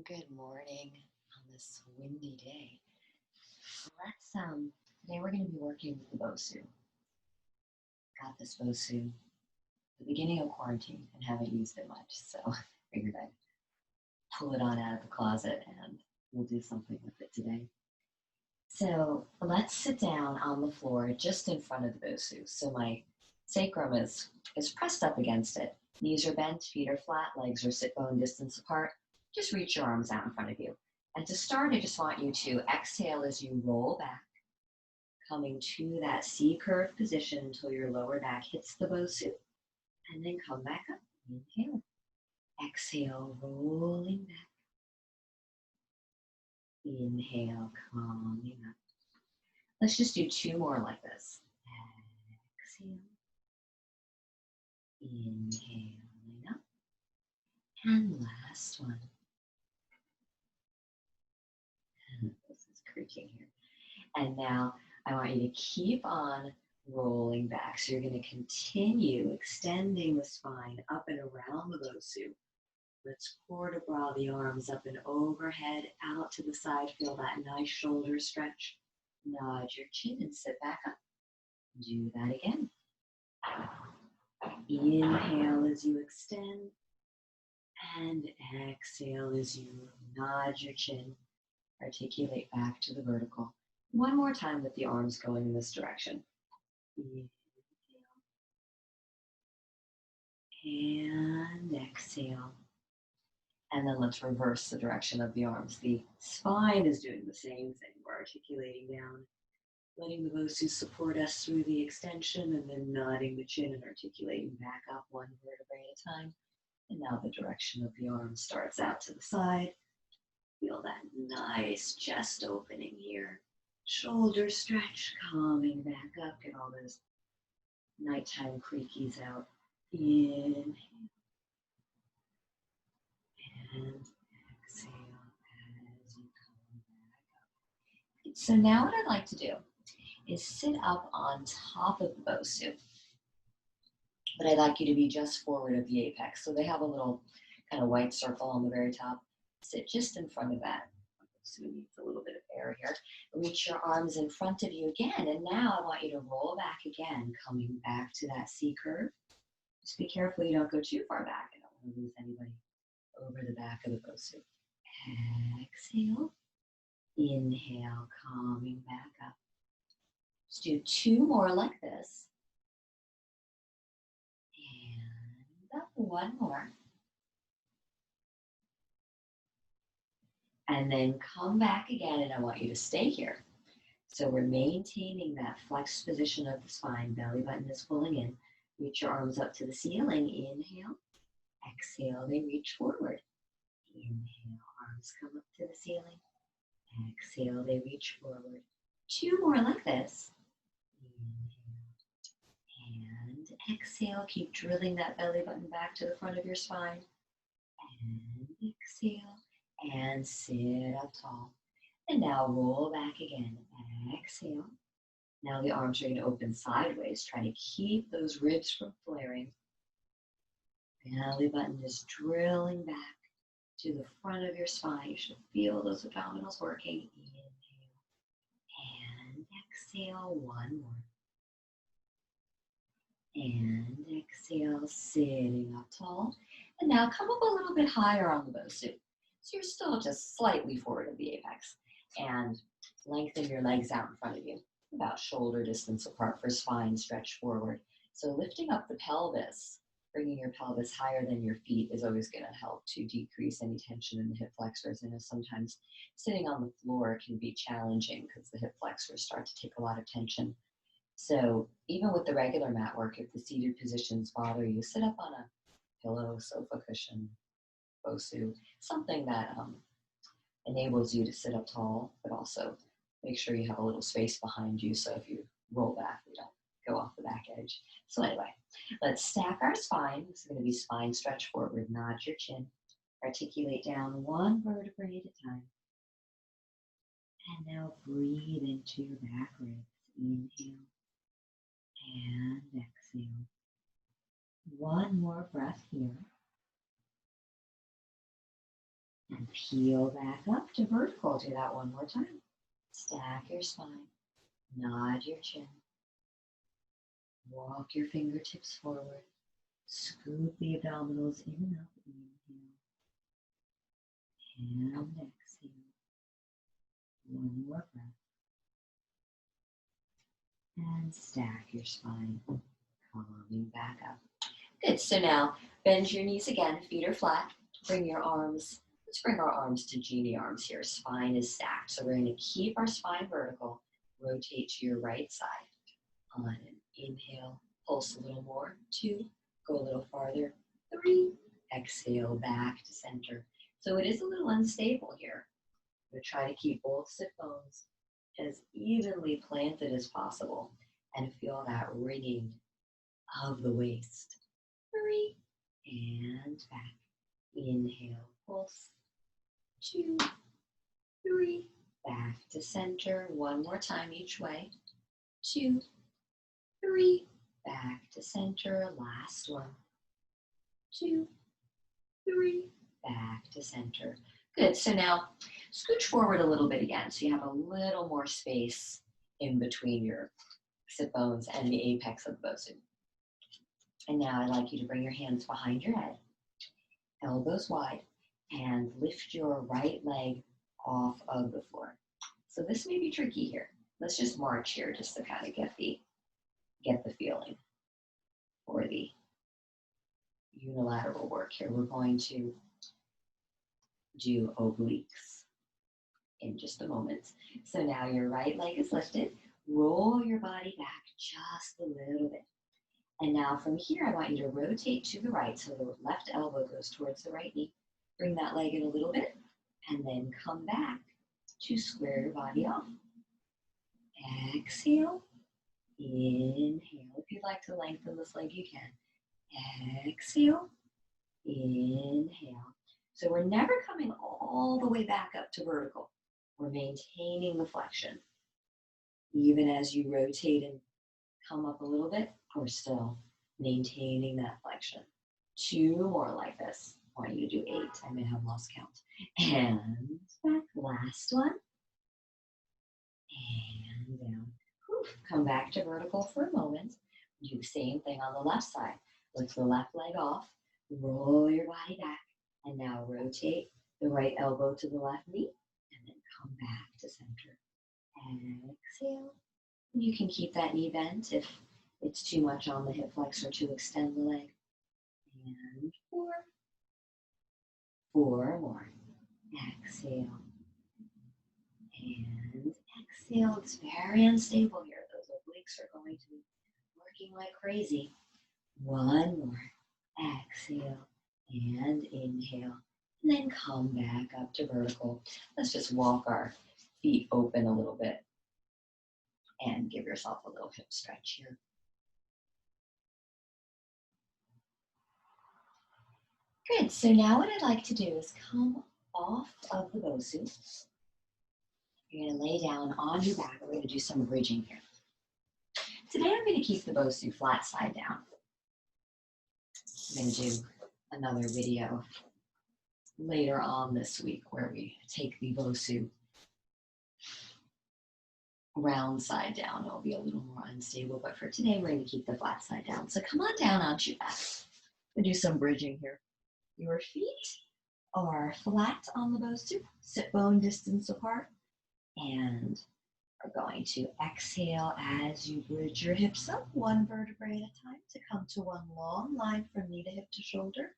Good morning on this windy day. Today we're going to be working with the BOSU. Got this BOSU at the beginning of quarantine and haven't used it much, so I figured I'd pull it on out of the closet and we'll do something with it today. So let's sit down on the floor just in front of the BOSU. So my sacrum is pressed up against it. Knees are bent, feet are flat, legs are sit bone distance apart. Just reach your arms out in front of you. And to start, I just want you to exhale as you roll back, coming to that C-curve position until your lower back hits the BOSU, and then come back up. Inhale. Exhale, rolling back. Inhale, coming up. Let's just do two more like this. Exhale. Inhaling up. And last one. This is creaking here. And now I want you to keep on rolling back. So you're going to continue extending the spine up and around the BOSU. Let's quarter bra the arms up and overhead, out to the side. Feel that nice shoulder stretch. Nod your chin and sit back up. Do that again. Inhale as you extend, and exhale as you nod your chin. Articulate back to the vertical. One more time with the arms going in this direction. Inhale. And exhale. And then let's reverse the direction of the arms. The spine is doing the same thing. We're articulating down, letting the BOSU support us through the extension, and then nodding the chin and articulating back up one vertebrae at a time. And now the direction of the arm starts out to the side. Feel that nice chest opening here. Shoulder stretch, coming back up. Get all those nighttime creakies out. Inhale. And exhale as you come back up. So now what I'd like to do is sit up on top of the BOSU. But I'd like you to be just forward of the apex. So they have a little kind of white circle on the very top. Sit just in front of that. So we need a little bit of air here. Reach your arms in front of you again. And now I want you to roll back again, coming back to that C curve. Just be careful you don't go too far back. I don't want to lose anybody over the back of the BOSU. Exhale. Inhale, coming back up. Let's do two more like this. And up, one more. And then come back again, and I want you to stay here. So we're maintaining that flexed position of the spine. Belly button is pulling in. Reach your arms up to the ceiling. Inhale. Exhale, they reach forward. Inhale, arms come up to the ceiling. Exhale, they reach forward. Two more like this. Inhale. And exhale, keep drilling that belly button back to the front of your spine. And exhale. And sit up tall. And now roll back again. Exhale. Now the arms are going to open sideways. Try to keep those ribs from flaring. Belly button is drilling back to the front of your spine. You should feel those abdominals working. Inhale. And exhale. One more. And exhale, sitting up tall. And now come up a little bit higher on the BOSU. So you're still just slightly forward of the apex. And lengthen your legs out in front of you, about shoulder distance apart for spine stretch forward. So lifting up the pelvis, bringing your pelvis higher than your feet is always going to help to decrease any tension in the hip flexors. I know sometimes sitting on the floor can be challenging because the hip flexors start to take a lot of tension. So even with the regular mat work, if the seated positions bother you, sit up on a pillow, sofa cushion, BOSU, something that enables you to sit up tall, but also make sure you have a little space behind you so if you roll back, you don't go off the back edge. So anyway, let's stack our spine. This is going to be spine stretch forward. Nod your chin. Articulate down one vertebrae at a time. And now breathe into your back ribs. Inhale and exhale. One more breath here. And peel back up to vertical. Do that one more time. Stack your spine. Nod your chin. Walk your fingertips forward. Scoop the abdominals in and up. Inhale. And exhale. One more breath. And stack your spine. Coming back up. Good. So now bend your knees again. Feet are flat. Bring your arms. Let's bring our arms to genie arms here. Spine is stacked. So we're going to keep our spine vertical. Rotate to your right side. On an inhale, pulse a little more. 2, go a little farther. 3, exhale back to center. So it is a little unstable here. I'm going to try to keep both sit bones as evenly planted as possible and feel that ringing of the waist. 3, and back. Inhale, pulse. 2, 3, back to center. One more time each way. 2, 3, back to center. Last one. 2, 3, back to center. Good. So now scooch forward a little bit again so you have a little more space in between your sit bones and the apex of the BOSU. And now I'd like you to bring your hands behind your head, elbows wide, and lift your right leg off of the floor. So this may be tricky here. Let's just march here just to kind of get the feeling for the unilateral work here. We're going to do obliques in just a moment. So now your right leg is lifted. Roll your body back just a little bit. And now from here, I want you to rotate to the right. So the left elbow goes towards the right knee. Bring that leg in a little bit and then come back to square your body off. Exhale. Inhale. If you'd like to lengthen this leg, you can. Exhale. Inhale. So we're never coming all the way back up to vertical. We're maintaining the flexion. Even as you rotate and come up a little bit, we're still maintaining that flexion. 2 more like this. I want you to do 8. I may have lost count. And back. Last one. And down. Come back to vertical for a moment. Do the same thing on the left side. Lift the left leg off. Roll your body back. And now rotate the right elbow to the left knee. And then come back to center. Exhale. You can keep that knee bent if it's too much on the hip flexor to extend the leg. And 4. 4 more. Exhale. And exhale. It's very unstable here. Those obliques are going to be working like crazy. 1 more. Exhale. And inhale. And then come back up to vertical. Let's just walk our feet open a little bit. And give yourself a little hip stretch here. Good, so now what I'd like to do is come off of the BOSU. You're gonna lay down on your back. We're gonna do some bridging here. Today I'm gonna keep the BOSU flat side down. I'm gonna do another video later on this week where we take the BOSU round side down. It'll be a little more unstable, but for today, we're going to keep the flat side down. So come on down onto your back. We'll do some bridging here. Your feet are flat on the BOSU, sit bone distance apart, and are going to exhale as you bridge your hips up 1 vertebrae at a time to come to one long line from knee to hip to shoulder,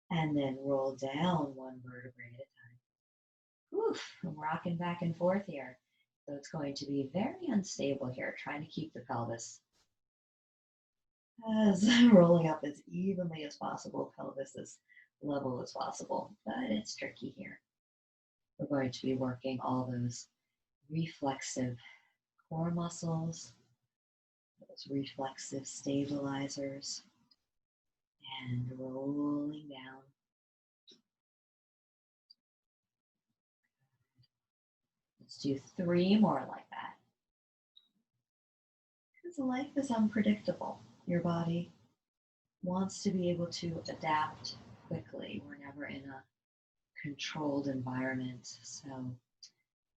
and then roll down 1 vertebrae at a time. Oof, I'm rocking back and forth here. So it's going to be very unstable here, trying to keep the pelvis as rolling up as evenly as possible, pelvis as level as possible, but it's tricky here. We're going to be working all those reflexive core muscles, those reflexive stabilizers, and rolling down. Let's do 3 more like that. Because life is unpredictable. Your body wants to be able to adapt quickly. We're never in a controlled environment. So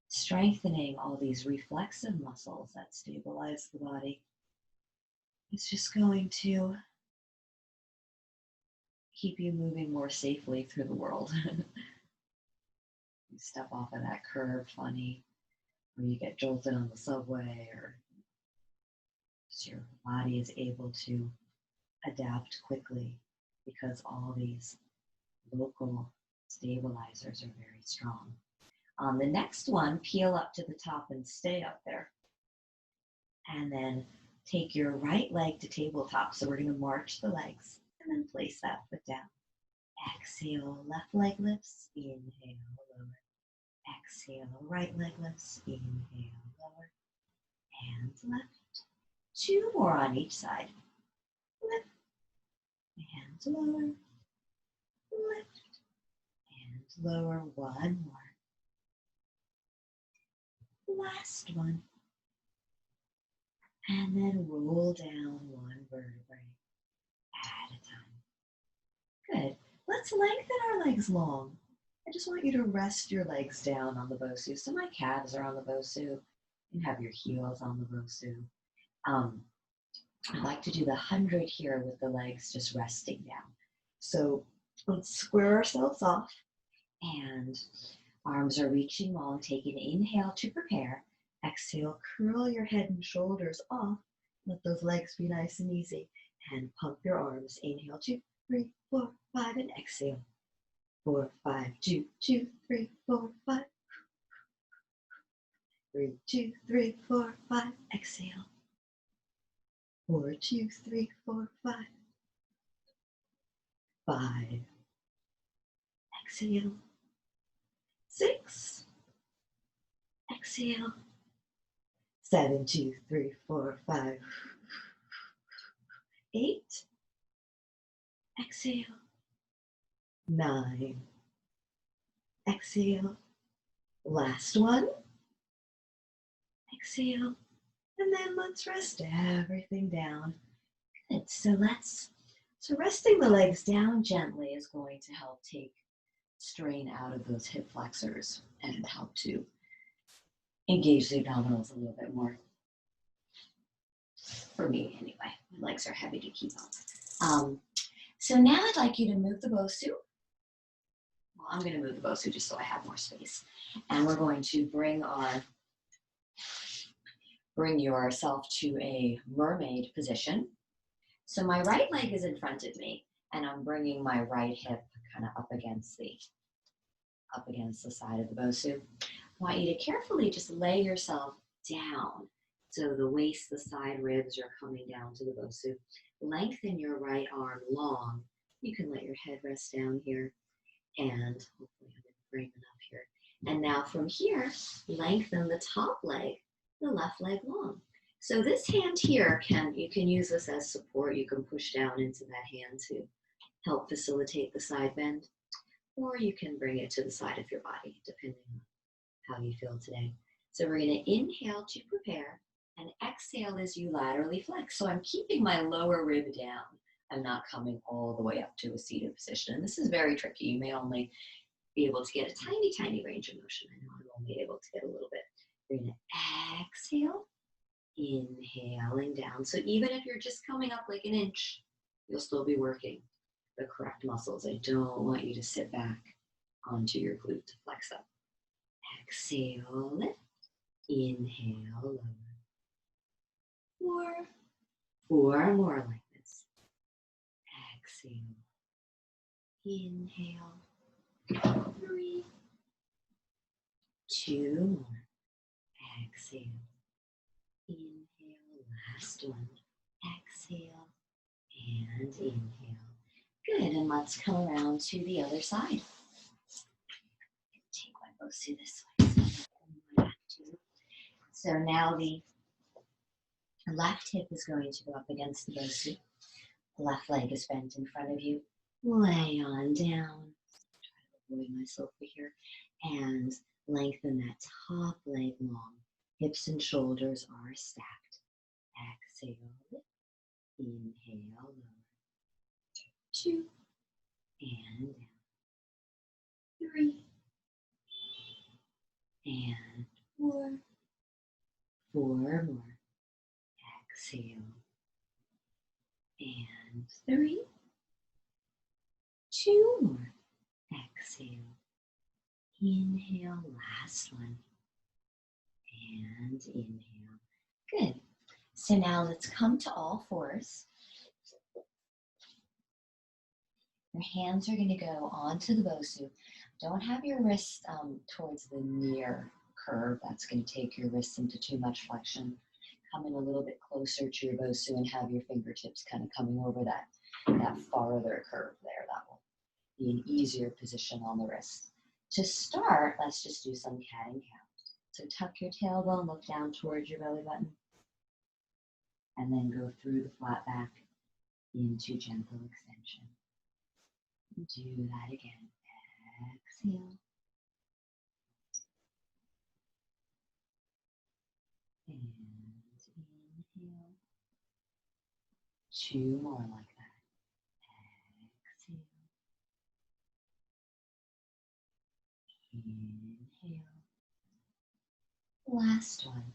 strengthening all these reflexive muscles that stabilize the body. It's just going to keep you moving more safely through the world. You step off of that curb funny, or you get jolted on the subway, or your body is able to adapt quickly because all these local stabilizers are very strong. On the next one, peel up to the top and stay up there. And then take your right leg to tabletop. So we're going to march the legs and then place that foot down. Exhale, left leg lifts, inhale, lower. Exhale, right leg lifts, inhale, lower. And left. 2 more on each side. Lift, and lower, lift, and lower. 1 more. Last one. And then roll down 1 vertebrae at a time. Good. Let's lengthen our legs long. I just want you to rest your legs down on the BOSU. So my calves are on the BOSU. You can have your heels on the BOSU. I like to do the 100 here with the legs just resting down. So let's square ourselves off and arms are reaching long. Take an inhale to prepare. Exhale, curl your head and shoulders off. Let those legs be nice and easy. And pump your arms. Inhale, 2, 3, 4, 5, and exhale. 4, 5, 2, 2, 3, 4, 5. 3, 2, 3, 4, 5. Exhale. 4, 2, 3, 4, 5. 5. Exhale. 6. Exhale. 7, 2, 3, 4, 5. 8. Exhale. 9. Exhale. Last one. Exhale. And then let's rest everything down. Good. So resting the legs down gently is going to help take strain out of those hip flexors and help to engage the abdominals a little bit more. For me, anyway. My legs are heavy to keep up. So now I'd like you to move the BOSU. Well, I'm going to move the BOSU just so I have more space. And we're going to bring yourself to a mermaid position. So my right leg is in front of me, and I'm bringing my right hip kind of up against the side of the BOSU. I want you to carefully just lay yourself down. So the waist, the side ribs are coming down to the BOSU. Lengthen your right arm long. You can let your head rest down here, and hopefully I'm in frame enough here. And now from here, lengthen the top leg, the left leg long. So this hand here, you can use this as support. You can push down into that hand to help facilitate the side bend, or you can bring it to the side of your body, depending on how you feel today. So we're going to inhale to prepare, and exhale as you laterally flex. So I'm keeping my lower rib down. I'm not coming all the way up to a seated position. And this is very tricky. You may only be able to get a tiny, tiny range of motion. I know I'm only able to get a little bit. We're going to exhale, inhaling down. So even if you're just coming up like an inch, you'll still be working the correct muscles. I don't want you to sit back onto your glute to flex up. Exhale, lift. Inhale, lower. 4 more like this. Exhale. Inhale. 3. 2 more. Exhale. Inhale. Last one. Exhale. And inhale. Good. And let's come around to the other side. Take my BOSU this way. So now the left hip is going to go up against the BOSU. The left leg is bent in front of you. Lay on down. Try to avoid myself over here. And lengthen that top leg long. Hips and shoulders are stacked. Exhale. Inhale. Lower. 2. And down. 3. And 4. 4 more. Exhale. And 3. 2 more. Exhale. Inhale. Last one. And inhale. Good. So now let's come to all fours. Your hands are going to go onto the BOSU. Don't have your wrists towards the near curve. That's going to take your wrists into too much flexion. Come in a little bit closer to your BOSU and have your fingertips kind of coming over that farther curve there. That will be an easier position on the wrist. To start, let's just do some cat and cow. So tuck your tailbone, look down towards your belly button, and then go through the flat back into gentle extension. Do that again. Exhale. And inhale. 2 more like that. Exhale. Inhale. Last one.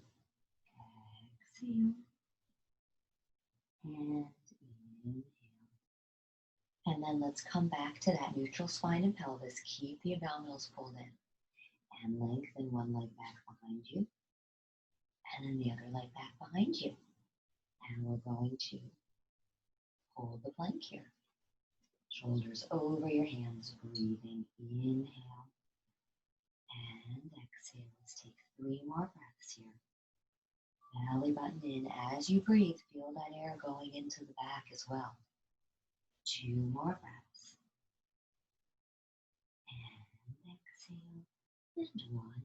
Exhale. And inhale. And then let's come back to that neutral spine and pelvis. Keep the abdominals pulled in. And lengthen one leg back behind you. And then the other leg back behind you. And we're going to hold the plank here. Shoulders over your hands, breathing. Inhale. And exhale. Let's take 3 more breaths here. Belly button in. As you breathe, feel that air going into the back as well. 2 more breaths. And exhale. And 1 more.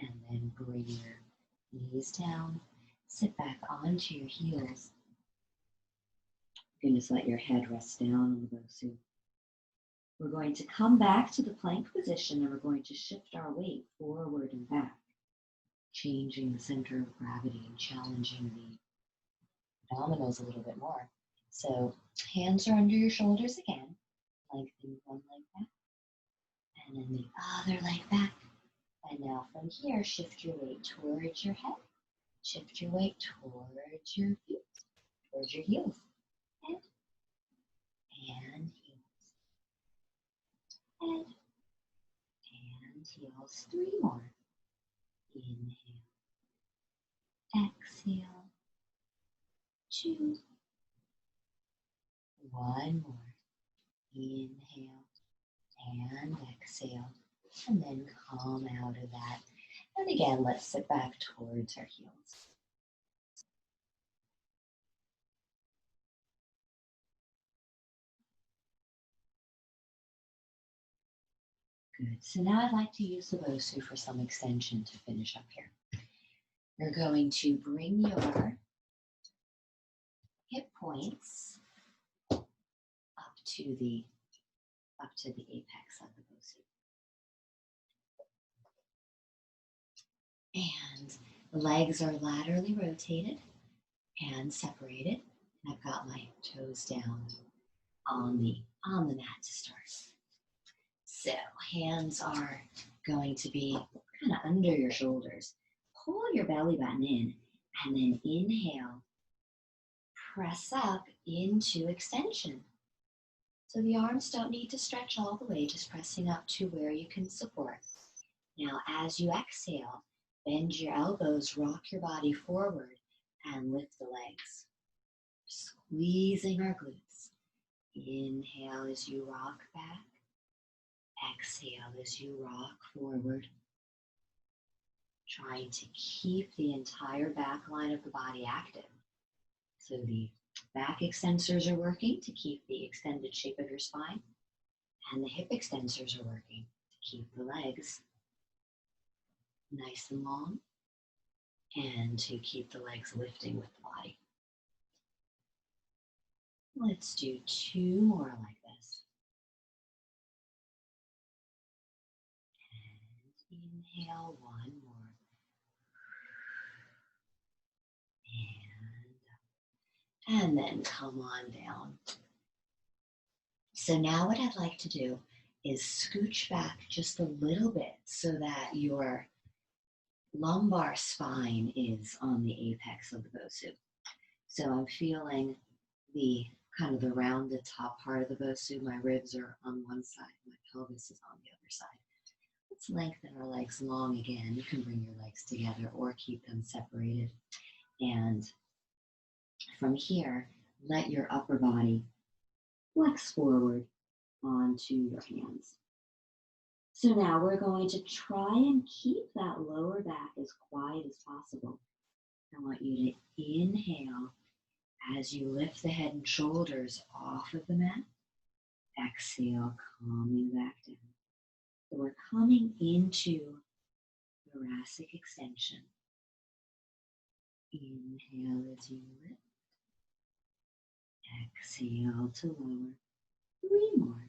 And then bring your knees down. Sit back onto your heels. You can just let your head rest down on the BOSU. We're going to come back to the plank position and we're going to shift our weight forward and back, changing the center of gravity and challenging the abdominals a little bit more. So hands are under your shoulders again. Lengthen one leg back and then the other leg back. And now from here, shift your weight towards your head. Shift your weight towards your feet, towards your heels. Head and heels. Head and heels. 3 more. Inhale. Exhale. 2. 1 more. Inhale and exhale. And then come out of that. And again, let's sit back towards our heels. Good. So now I'd like to use the BOSU for some extension to finish up here. You're going to bring your hip points up to the apex of the BOSU. And the legs are laterally rotated and separated. And I've got my toes down on the mat to start. So hands are going to be kind of under your shoulders. Pull your belly button in and then inhale. Press up into extension. So the arms don't need to stretch all the way, just pressing up to where you can support. Now as you exhale, bend your elbows, rock your body forward, and lift the legs. Squeezing our glutes. Inhale as you rock back. Exhale as you rock forward. Trying to keep the entire back line of the body active. So the back extensors are working to keep the extended shape of your spine, and the hip extensors are working to keep the legs nice and long and to keep the legs lifting with the body. Let's do 2 more like this. And inhale 1 more. And then come on down. So now what I'd like to do is scooch back just a little bit so that your lumbar spine is on the apex of the BOSU. So I'm feeling the kind of the rounded top part of the BOSU. My ribs are on one side, my pelvis is on the other side. Let's lengthen our legs long again. You can bring your legs together or keep them separated. And from here, let your upper body flex forward onto your hands. So now we're going to try and keep that lower back as quiet as possible. I want you to inhale as you lift the head and shoulders off of the mat. Exhale, calming back down. So we're coming into thoracic extension. Inhale as you lift. Exhale to lower. 3 more.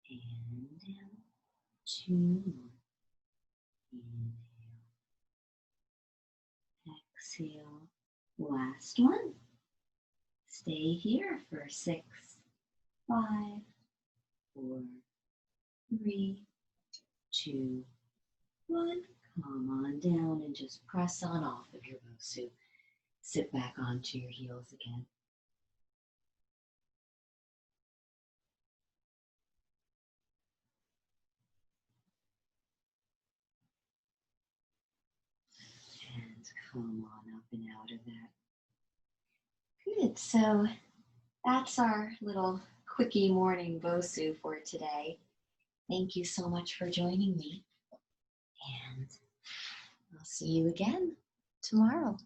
And down. 2 more. Inhale. Exhale. Last one. Stay here for 6, 5, 4, 3, 2, 1. Come on down and just press on off of your BOSU. Sit back onto your heels again. And come on up and out of that. Good, so that's our little quickie morning BOSU for today. Thank you so much for joining me. And I'll see you again tomorrow.